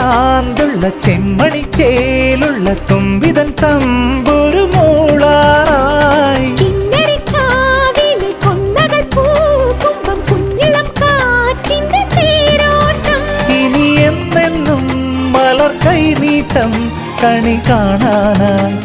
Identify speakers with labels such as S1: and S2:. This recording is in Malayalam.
S1: ചാന്തുള്ള ചെമ്മണി ചേലുള്ള തുമ്പിതൻ തമ്പുരു മൂളായി ഇനി എന്നെന്നും മലർ കൈനീട്ടം കണി കാണാനായി